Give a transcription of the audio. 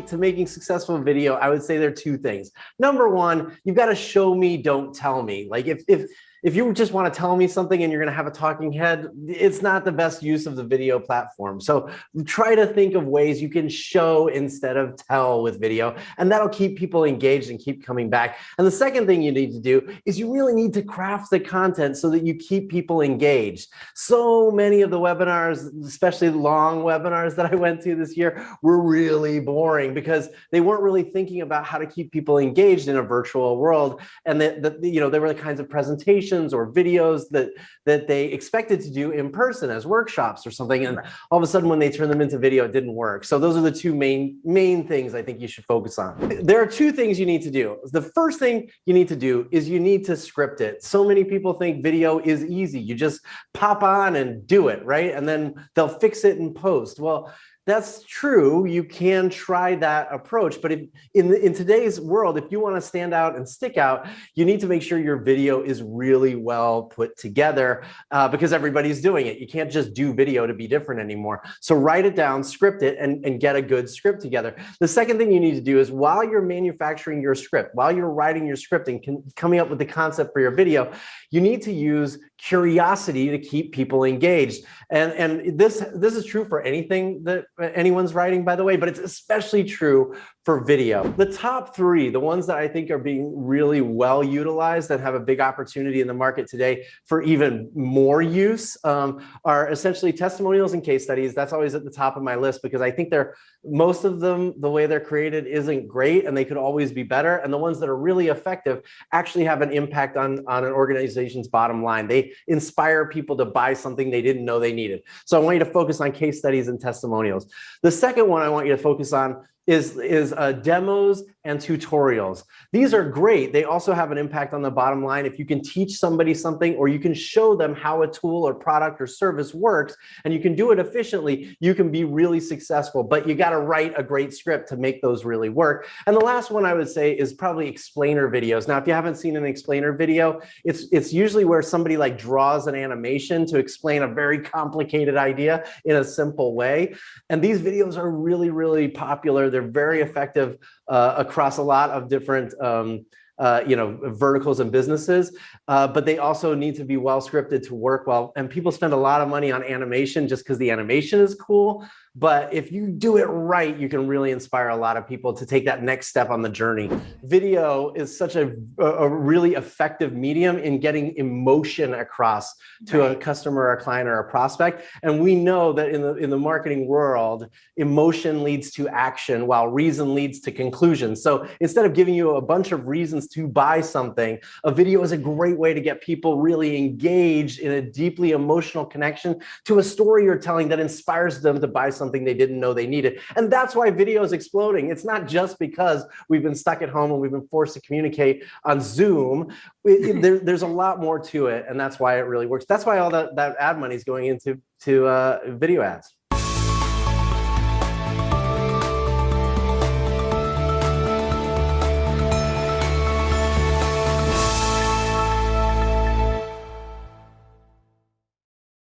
to making successful video, I would say there are two things. Number one, you've got to show me, don't tell me. Like if you just want to tell me something and you're going to have a talking head, it's not the best use of the video platform. So try to think of ways you can show instead of tell with video, and that'll keep people engaged and keep coming back. And the second thing you need to do is you really need to craft the content so that you keep people engaged. So many of the webinars, especially long webinars that I went to this year, were really boring because they weren't really thinking about how to keep people engaged in a virtual world. And they were the kinds of presentations or videos that they expected to do in person as workshops or something, and all of a sudden when they turned them into video, it didn't work. So those are the two main things I think you should focus on. There are two things you need to do. The first thing you need to do is you need to script it. So many people think video is easy. You just pop on and do it, right? And then they'll fix it in post. Well, that's true. You can try that approach, but in today's world, if you want to stand out and stick out, you need to make sure your video is really well put together because everybody's doing it. You can't just do video to be different anymore. So write it down, script it, and get a good script together. The second thing you need to do is while you're manufacturing your script, while you're writing your script and coming up with the concept for your video, you need to use curiosity to keep people engaged. And this is true for anything that anyone's writing, by the way, but it's especially true for video. The top three, the ones that I think are being really well utilized and have a big opportunity in the market today for even more use are essentially testimonials and case studies. That's always at the top of my list because I think most of them, the way they're created isn't great and they could always be better. And the ones that are really effective actually have an impact on an organization's bottom line. They inspire people to buy something they didn't know they needed. So I want you to focus on case studies and testimonials. The second one I want you to focus on is demos and tutorials. These are great. They also have an impact on the bottom line. If you can teach somebody something or you can show them how a tool or product or service works and you can do it efficiently, you can be really successful, but you got to write a great script to make those really work. And the last one I would say is probably explainer videos. Now, if you haven't seen an explainer video, it's usually where somebody like draws an animation to explain a very complicated idea in a simple way. And these videos are really, really popular. They're very effective across a lot of different verticals and businesses, but they also need to be well scripted to work well. And people spend a lot of money on animation just because the animation is cool. But if you do it right, you can really inspire a lot of people to take that next step on the journey. Video is such a really effective medium in getting emotion across to a customer, or a client, or a prospect. And we know that in the marketing world, emotion leads to action while reason leads to conclusion. So instead of giving you a bunch of reasons to buy something, a video is a great way to get people really engaged in a deeply emotional connection to a story you're telling that inspires them to buy something they didn't know they needed. And that's why video is exploding. It's not just because we've been stuck at home and we've been forced to communicate on Zoom. There's a lot more to it, and that's why it really works. That's why all that ad money is going into video ads.